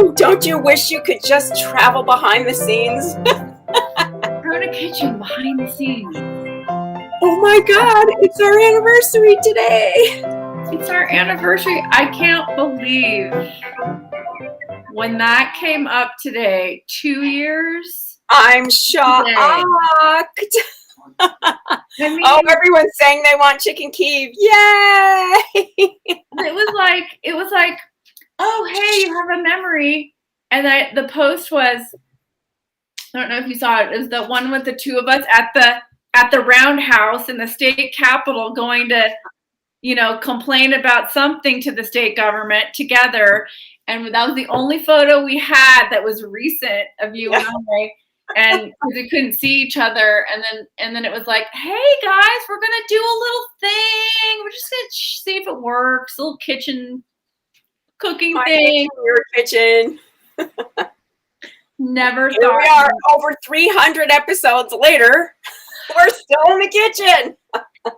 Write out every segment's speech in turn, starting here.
Don't you wish you could just travel behind the scenes? Corona Kitchen behind the scenes. Oh my God, it's our anniversary today. It's our anniversary. I can't believe when that came up today. 2 years. I'm shocked. I mean, oh, everyone's saying they want Chicken Kiev. Yay! it was like, oh, hey, you have a memory. And the post was, I don't know if you saw it, it was the one with the two of us at the roundhouse in the state capitol going to, complain about something to the state government together. And that was the only photo we had that was recent of you and I. And because we couldn't see each other, and then it was like, hey guys, we're gonna do a little thing. We're just gonna see if it works. A little kitchen cooking thing. Your kitchen. Never Here thought. We are over 300 episodes later. We're still in the kitchen.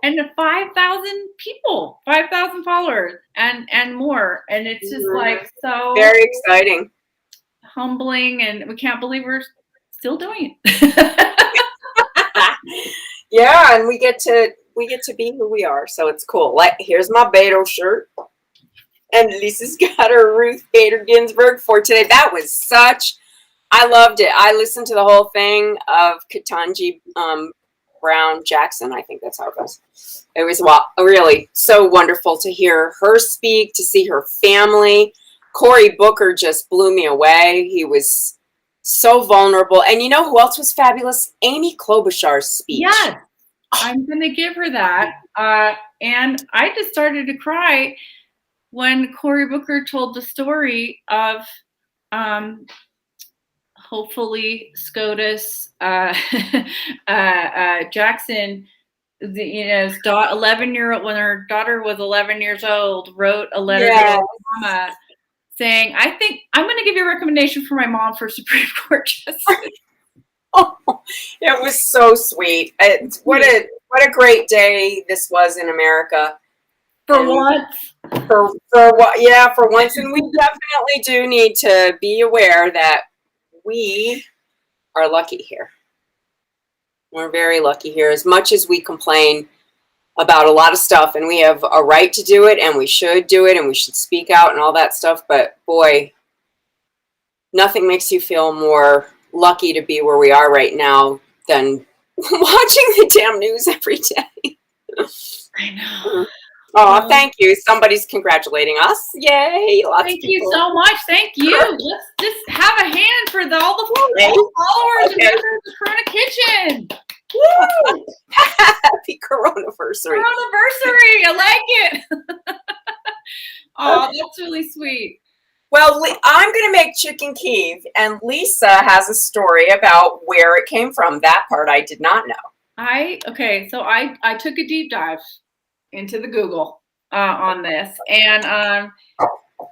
And 5,000 people, 5,000 followers, and more. And it's just like so very exciting, humbling, and we can't believe we're still doing it. Yeah, and we get to be who we are, so it's cool. Like, here's my Beto shirt, and Lisa's got her Ruth Bader Ginsburg for today. That was I loved it. I listened to the whole thing of Ketanji Brown Jackson. I think that's how it goes. It was really so wonderful to hear her speak, to see her family. Cory Booker just blew me away. He was so vulnerable. And you know who else was fabulous? Amy Klobuchar's speech. Yes, I'm going to give her that. And I just started to cry when Cory Booker told the story of hopefully SCOTUS Jackson, 11-year-old, when her daughter was 11 years old, wrote a letter to Obama saying, I think I'm going to give you a recommendation for my mom for Supreme Court justice. Oh, it was so sweet. What a great day this was in America. For once. For once. And we definitely do need to be aware that we are lucky here. We're very lucky here. As much as we complain about a lot of stuff, and we have a right to do it, and we should do it, and we should speak out and all that stuff, but boy, nothing makes you feel more lucky to be where we are right now than watching the damn news every day. I know. Oh, thank you. Somebody's congratulating us. Yay. Thank you so much. Thank you. Let's just have a hand for all the followers and members of the Corona Kitchen. Woo! Happy Coronaversary. I like it. Oh, that's really sweet. Well, I'm going to make Chicken Kiev, and Lisa has a story about where it came from. That part I did not know. So I took a deep dive into the Google on this, and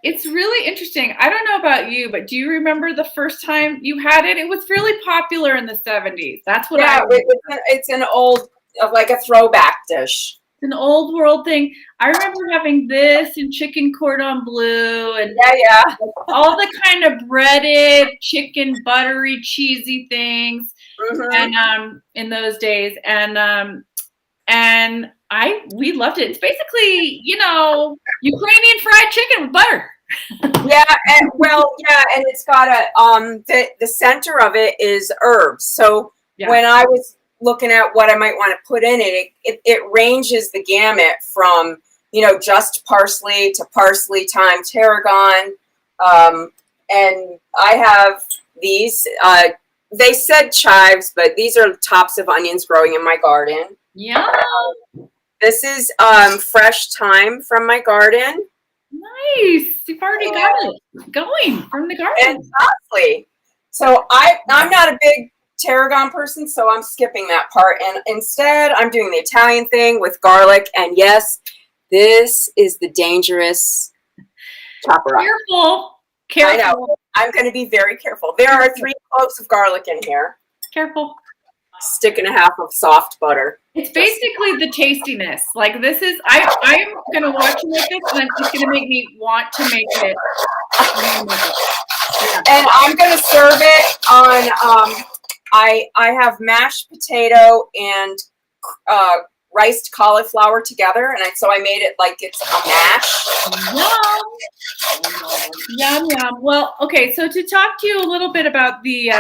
it's really interesting. I don't know about you, but do you remember the first time you had it? It was really popular in the 70s. That's what it's an old, like a throwback dish. It's an old world thing. I remember having this and chicken cordon bleu and all the kind of breaded chicken, buttery, cheesy things, and in those days, and we loved it. It's basically, Ukrainian fried chicken with butter. And it's got the center of it is herbs. So when I was looking at what I might want to put in it ranges the gamut from, just parsley to parsley, thyme, tarragon. And I have these, they said chives, but these are tops of onions growing in my garden. Yeah. This is fresh thyme from my garden. Nice. You've already got it going from the garden. And parsley. So I'm not a big tarragon person, so I'm skipping that part. And instead, I'm doing the Italian thing with garlic. And yes, this is the dangerous chopper. Careful. I know. I'm going to be very careful. There are 3 cloves of garlic in here. Careful. Stick and a half of soft butter. It's basically the tastiness. Like this is, I'm going to watch you make this, and it's just going to make me want to make it. And I'm gonna serve it on. I have mashed potato and riced cauliflower together, and so I made it like it's a mash. Yum, yum. Well, okay, so to talk to you a little bit about the,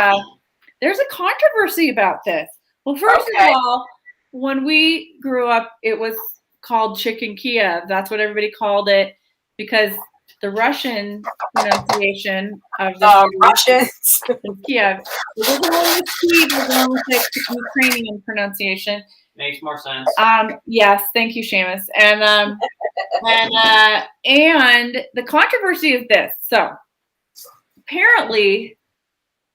there's a controversy about this. Well, first of all, when we grew up, it was called Chicken Kiev. That's what everybody called it because the Russian pronunciation of the Russians Kiev. It wasn't only Kiev, it was only the Ukrainian pronunciation. Makes more sense. Yes, thank you, Seamus. And the controversy is this. So apparently,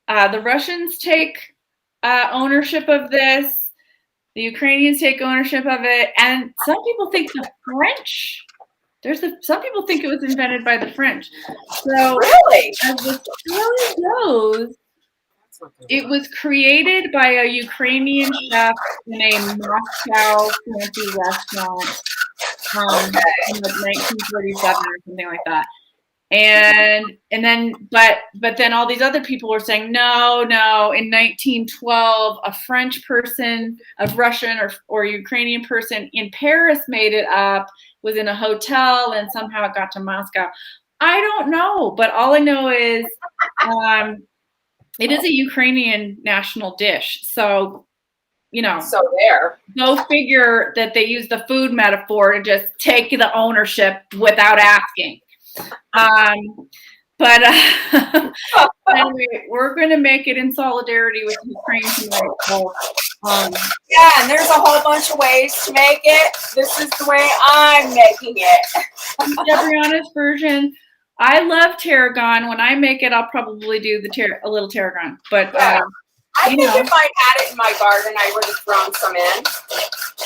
the Russians take ownership of this. The Ukrainians take ownership of it, and some people think the French. Some people think it was invented by the French. So really, as the story goes, it was created by a Ukrainian chef in a Moscow fancy restaurant in like 1947 or something like that. And then then all these other people were saying no, in 1912 a French person, a Russian or Ukrainian person in Paris made it up, was in a hotel, and somehow it got to Moscow. I don't know, but all I know is it is a Ukrainian national dish. So, so there. Go figure that they use the food metaphor to just take the ownership without asking. Anyway, we're going to make it in solidarity with Ukraine tonight. So, yeah, and there's a whole bunch of ways to make it. This is the way I'm making it. Debriana's version. I love tarragon. When I make it, I'll probably do a little tarragon. But I think if I had it in my garden, I would have thrown some in.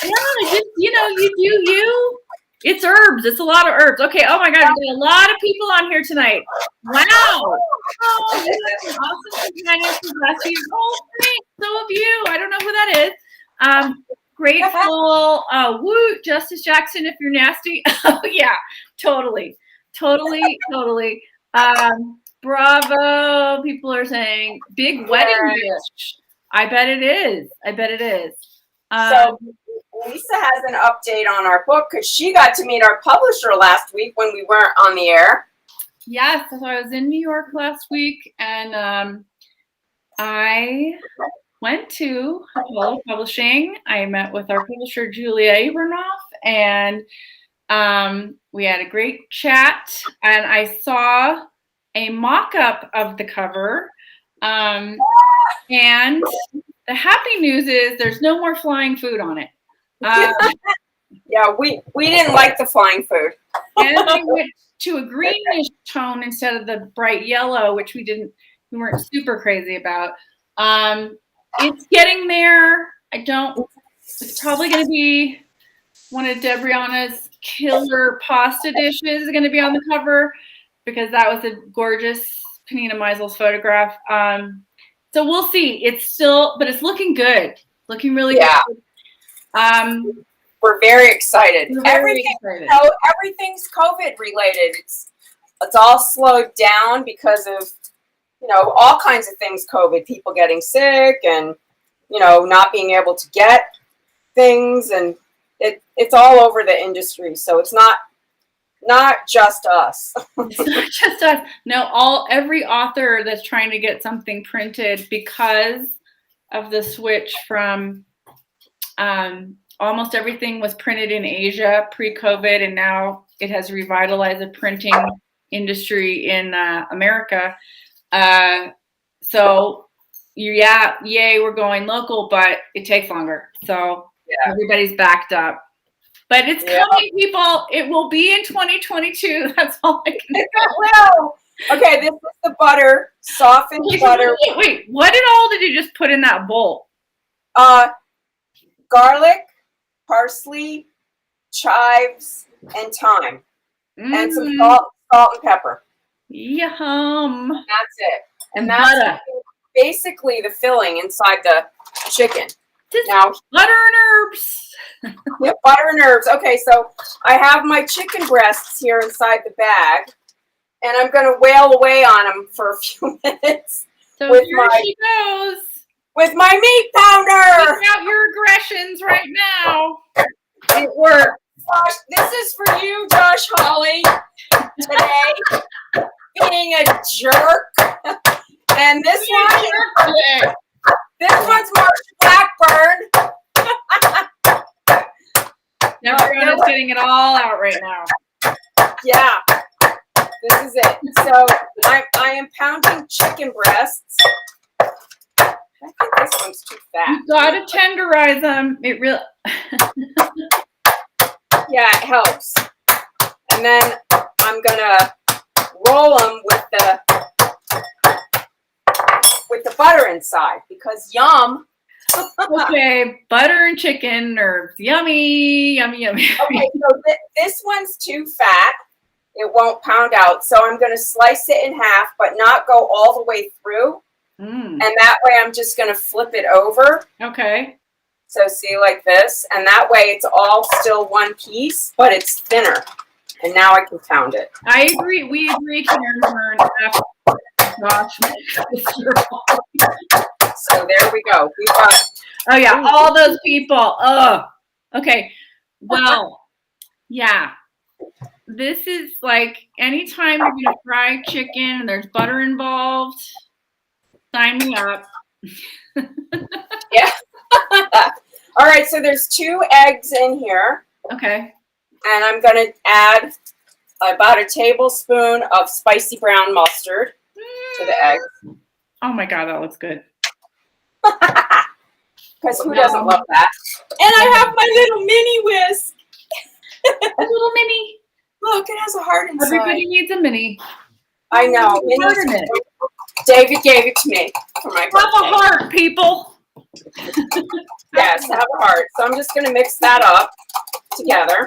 Yeah, just you do you. It's herbs. It's a lot of herbs. Okay. Oh my God, we've got a lot of people on here tonight. Wow. Oh, you have some awesome companions. Oh, thanks. So have you. I don't know who that is. Grateful. Woo, Justice Jackson. If you're nasty. Oh yeah. Totally. Bravo. People are saying big wedding dish. I bet it is. So Lisa has an update on our book because she got to meet our publisher last week when we weren't on the air. Yes, so I was in New York last week, and I went to Apollo Publishing. I met with our publisher, Julia Abernoff, and we had a great chat, and I saw a mock-up of the cover, and the happy news is there's no more flying food on it. Yeah, we didn't like the flying food. And they went to a greenish tone instead of the bright yellow, which we weren't super crazy about. It's getting there. It's probably going to be one of Debriana's killer pasta dishes is going to be on the cover because that was a gorgeous Panina Meisel's photograph. So we'll see. It's looking good. Looking really good. We're very excited. Everything's COVID related. It's all slowed down because of all kinds of things. COVID, people getting sick, and not being able to get things, and it's all over the industry. So it's not just us. It's not just us. No, every author that's trying to get something printed because of the switch from almost everything was printed in Asia pre-COVID, and now it has revitalized the printing industry in America. So yay, we're going local, but it takes longer. So everybody's backed up. But it's coming, people. It will be in 2022. That's all I can say. It will. Okay, this is the butter, softened butter. Wait, what all did you just put in that bowl? Garlic, parsley, chives, and thyme. And some salt and pepper. Yum. That's it. And that's basically the filling inside the chicken. Now, butter and herbs. Yeah, butter and herbs. Okay, so I have my chicken breasts here inside the bag. and I'm going to wail away on them for a few minutes So with here she goes. with my meat pounder. Take out your aggressions right now. It worked. Josh, this is for you, Josh Hawley, today, being a jerk. And this one's Marsha Blackburn. Everyone's getting it all out right now. Yeah, this is it. So I am pounding chicken breasts. I think this one's too fat. You gotta tenderize them. It really. Yeah, it helps. And then I'm gonna roll them with the butter inside because yum. Okay, butter and chicken are yummy, yummy, yummy. Okay, so this one's too fat. It won't pound out. So I'm going to slice it in half, but not go all the way through. And that way I'm just going to flip it over. Okay. So see, like this. And that way it's all still one piece, but it's thinner. And now I can pound it. I agree. We agree, Karen Hearn. Gosh. So there we go. We've got. Oh, yeah. All those people. Oh, okay. Well, yeah. This is like anytime you're going to fry chicken and there's butter involved, sign me up. Yeah. All right. So there's 2 eggs in here. Okay. And I'm going to add about a tablespoon of spicy brown mustard to the eggs. Oh my God, that looks good. Because who doesn't love that? And I have my little mini whisk. A little mini. Look, it has a heart inside. Everybody needs a mini. I know. David gave it to me for my birthday. Have a heart, people. Yes, have a heart. So I'm just going to mix that up together.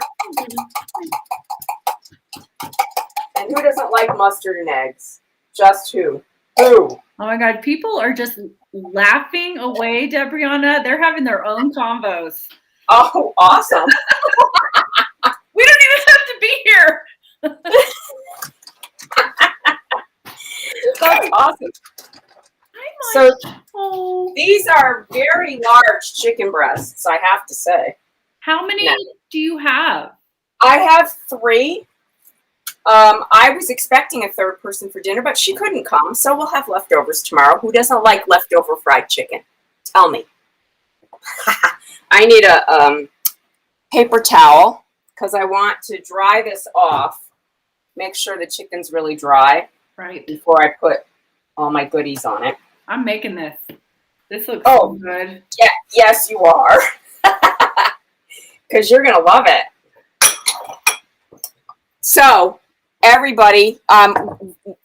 And who doesn't like mustard and eggs? Just who? Who? Oh my God, people are just laughing away, Debriana. They're having their own combos. Oh, awesome. We don't even have to be here. That's awesome. So these are very large chicken breasts, I have to say. How many do you have? I have 3. I was expecting a 3rd person for dinner, but she couldn't come, so we'll have leftovers tomorrow. Who doesn't like leftover fried chicken? Tell me. I need a paper towel because I want to dry this off. Make sure the chicken's really dry. Right. Before I put all my goodies on it. I'm making this. This looks so good. Yeah, yes, you are. Because you're going to love it. So, everybody,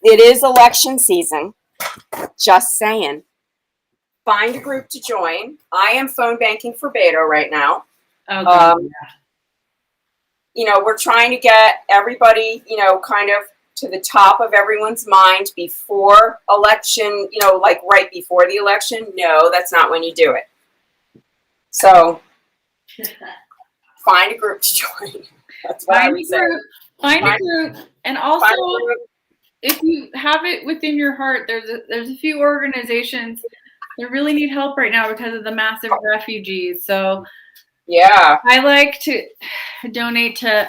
it is election season. Just saying. Find a group to join. I am phone banking for Beto right now. Okay. You know, we're trying to get everybody, you know, kind of to the top of everyone's mind before election, you know, like right before the election. No, that's not when you do it. So, find a group to join. That's what I would say. Find a group. And also, if you have it within your heart, there's a few organizations that really need help right now because of the massive refugees. So, yeah, I like to donate to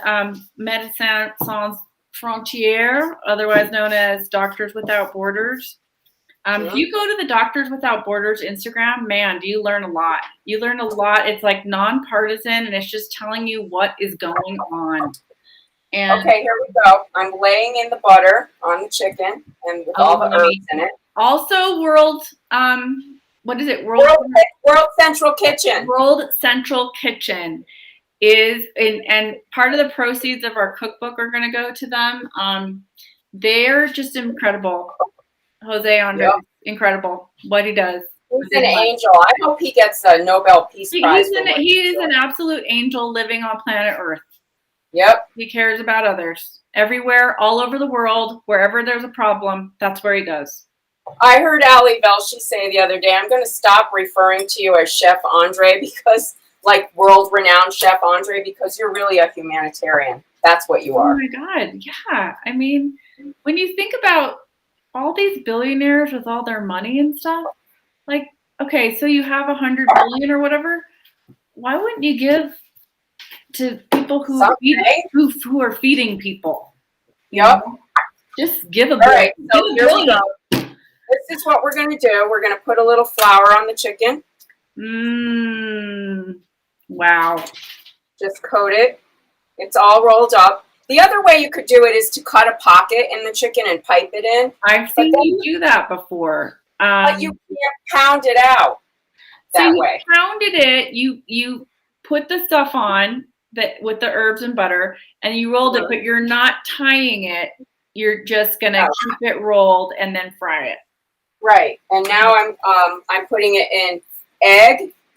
Médecins Sans Frontières, otherwise known as Doctors Without Borders. If you go to the Doctors Without Borders Instagram, man, do you learn a lot. You learn a lot. It's like nonpartisan, and it's just telling you what is going on. And okay, here we go. I'm laying in the butter on the chicken and with all the herbs in it. Also, World Central Kitchen. World Central Kitchen is and part of the proceeds of our cookbook are going to go to them. They're just incredible. Jose Andres, incredible what he does. He's an angel. I hope he gets a Nobel Peace Prize. He is an absolute angel living on planet Earth. Yep. He cares about others. Everywhere, all over the world, wherever there's a problem, that's where he goes. I heard Ali Velshi say the other day, I'm going to stop referring to you as Chef Andre because, like, world-renowned Chef Andre, because you're really a humanitarian. That's what you Oh are. my God. Yeah. I mean, when you think about all these billionaires with all their money and stuff, like, okay, so you have 100 billion or whatever. Why wouldn't you give to people who Someday. who are feeding people? You Yep. know? Just give a All right, billion. so Give a here we billion. go. This is what we're going to do. We're going to put a little flour on the chicken. Wow. Just coat it. It's all rolled up. The other way you could do it is to cut a pocket in the chicken and pipe it in. I've seen you do that before. But you can't pound it out that way. Pounded it. You put the stuff on that with the herbs and butter, and you rolled it, but you're not tying it. You're just gonna keep it rolled and then fry it. Right. And now I'm putting it in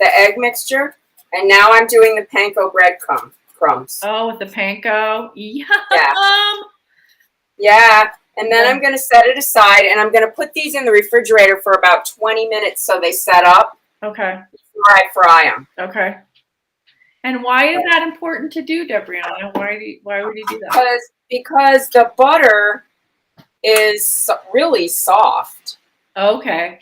the egg mixture, and now I'm doing the panko bread crumbs. Oh, with the panko. Yum. Yeah. And then I'm going to set it aside, and I'm going to put these in the refrigerator for about 20 minutes so they set up. Okay. Before I fry them. Okay. And why is that important to do, Debriana? Why would you do that? Because the butter is really soft. Okay.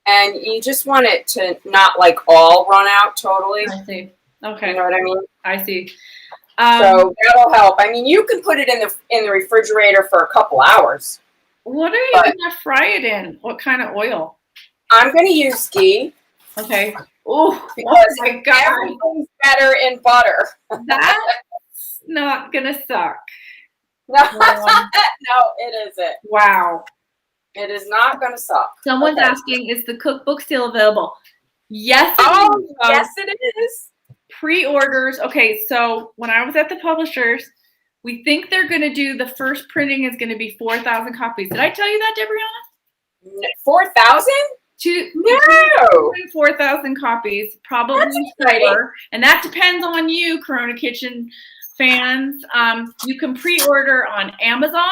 And you just want it to not like all run out totally. I see. Okay. You know what I mean? I see. So that'll help. I mean, you can put it in the refrigerator for a couple hours. What are you going to fry it in? What kind of oil? I'm going to use ghee. Okay. Oh my God. Everything's better in butter. That's not going to suck. No, no, it isn't. Wow. It is not going to suck. Someone's asking, is the cookbook still available? Yes. Yes, it is. Pre-orders. Okay, so when I was at the publishers, we think they're going to do the first printing is going to be 4,000 copies. Did I tell you that, Debriana? 4,000? No. 4,000 copies, probably more. And that depends on you, Corona Kitchen fans. You can pre-order on Amazon,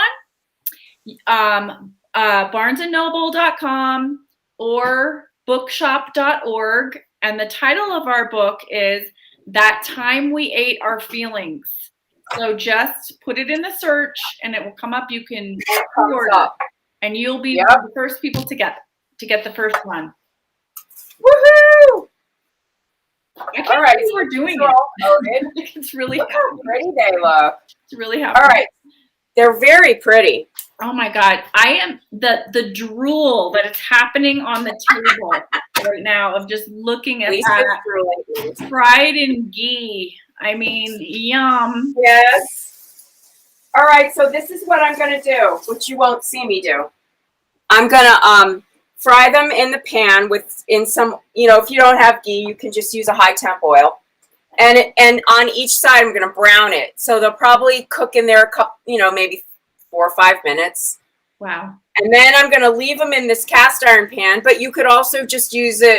barnesandnoble.com, or bookshop.org. And the title of our book is That Time We Ate Our Feelings. So just put it in the search and it will come up. You can pre-order and you'll be the first people to get the first one. Woohoo! I can't believe we're doing it. It's really look how pretty they look. It's really happy. All right. They're very pretty. Oh my God. I am the drool that is happening on the table right now of just looking at that fried in ghee. I mean, yum. Yes. All right. So this is what I'm going to do, which you won't see me do. I'm going to fry them in the pan in some, if you don't have ghee, you can just use a high temp oil. And on each side, I'm going to brown it. So they'll probably cook in there a couple, maybe 4 or 5 minutes. Wow. And then I'm going to leave them in this cast iron pan, but you could also just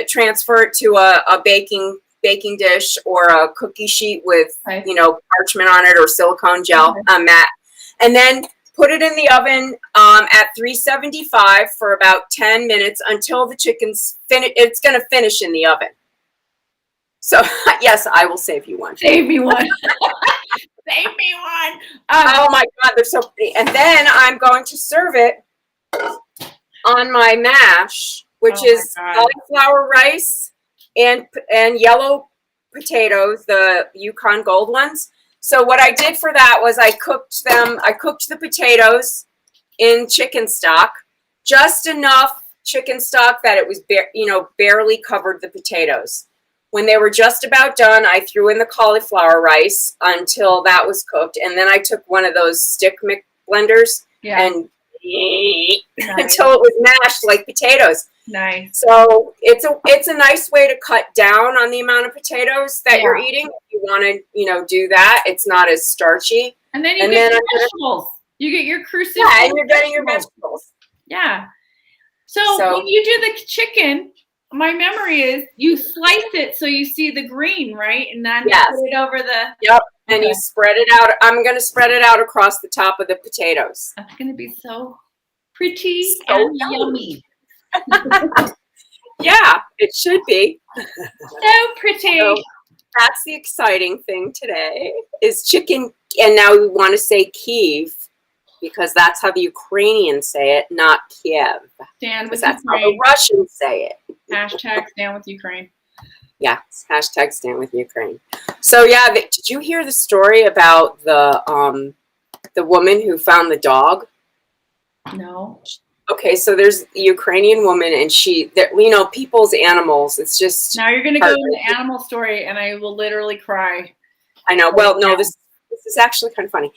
transfer it to a baking dish or a cookie sheet with, parchment on it or silicone gel mat. And then put it in the oven at 375 for about 10 minutes until the chicken's it's going to finish in the oven. So, yes, I will save you one. Save me one. Save me one. Oh, my God, they're so pretty. And then I'm going to serve it on my mash, which is cauliflower rice and yellow potatoes, the Yukon Gold ones. So what I did for that was I cooked the potatoes in chicken stock, just enough chicken stock that it was barely covered the potatoes. When they were just about done, I threw in the cauliflower rice until that was cooked, and then I took one of those stick blenders and until it was mashed like potatoes. Nice. So it's a nice way to cut down on the amount of potatoes that you're eating. If you want to, do that, it's not as starchy. And then you get your vegetables. You get your cruciferous. Yeah, and you're getting your vegetables. Yeah. So when you do the chicken, my memory is you slice it so you see the green, right? And then you put it over the... Yep, and you spread it out. I'm going to spread it out across the top of the potatoes. That's going to be so pretty and yummy. Yeah, it should be. So pretty. So that's the exciting thing today is Chicken and now we want to say Kiev because that's how the Ukrainians say it, not Kiev. Stand with Because that's how the Ukraine. Russians say it. Hashtag stand with Ukraine. Yeah, hashtag stand with Ukraine. So yeah, did you hear the story about the woman who found the dog? No. Okay, so there's a Ukrainian woman, and people's animals. It's just Now you're gonna go into the animal story, and I will literally cry. I know. Well, no, this is actually kind of funny.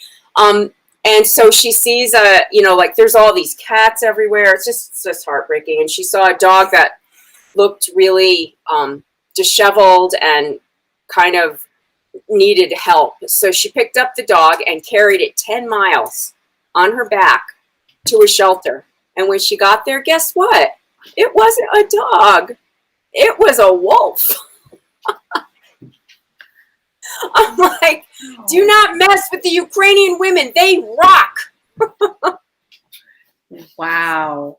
And so she sees like there's all these cats everywhere. It's just heartbreaking. And she saw a dog that looked really disheveled and kind of needed help. So she picked up the dog and carried it 10 miles on her back to a shelter. And when she got there, guess what? It wasn't a dog. It was a wolf. I'm like, do not mess with the Ukrainian women. They rock. Wow.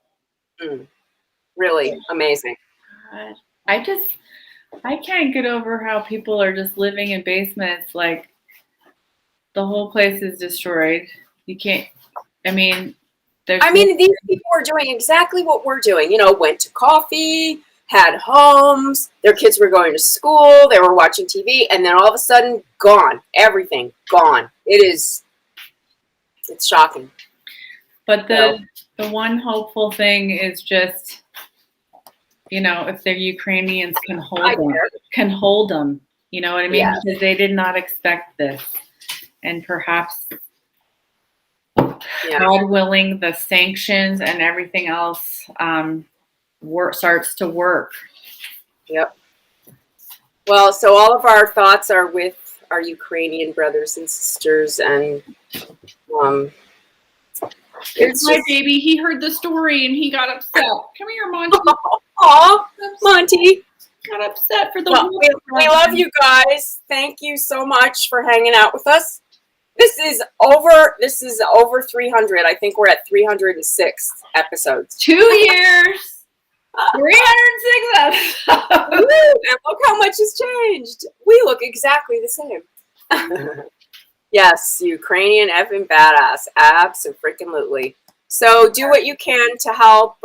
Really amazing. God. I can't get over how people are just living in basements. Like, the whole place is destroyed. You can't, these people are doing exactly what we're doing. Went to coffee, had homes, their kids were going to school, they were watching TV, and then all of a sudden, gone. Everything gone. It's shocking. But the one hopeful thing is just, if the Ukrainians can hold them, you know what I mean? Yeah. Because they did not expect this. And perhaps, God willing, the sanctions and everything else starts to work. Yep. Well, so all of our thoughts are with our Ukrainian brothers and sisters, and it's my baby. He heard the story and he got upset. Come here, Monty. Aw, Monty. Got upset for the we love you guys. Thank you so much for hanging out with us. This is over 300. I think we're at 306 episodes. 2 years. 306 episodes. And look how much has changed. We look exactly the same. Yes, Ukrainian effing badass. Abso-freaking-lutely. So do what you can to help.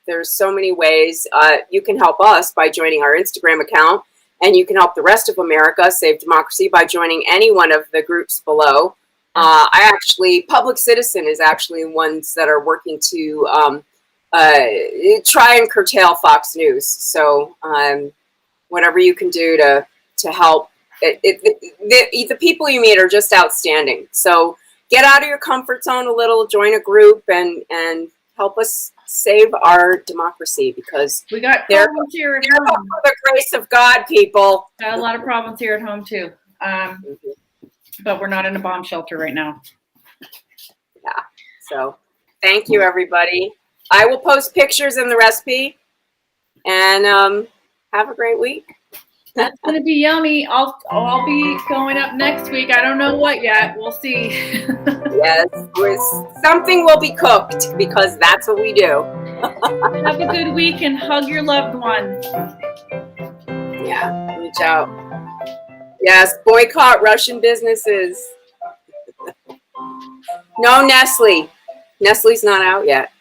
There's so many ways. You can help us by joining our Instagram account, and you can help the rest of America save democracy by joining any one of the groups below. Public Citizen is actually ones that are working to try and curtail Fox News. So whatever you can do to help. The people you meet are just outstanding. So get out of your comfort zone a little, join a group, and help us save our democracy, because we got problems here at home. For the grace of God, people. Got a lot of problems here at home too. But we're not in a bomb shelter right now. Yeah. So thank you, everybody. I will post pictures in the recipe, and have a great week. That's gonna be yummy. I'll be going up next week. I don't know what yet. We'll see. Yes, something will be cooked, because that's what we do. Have a good week and hug your loved ones. Yeah, reach out. Yes, boycott Russian businesses. No Nestle. Nestle's not out yet.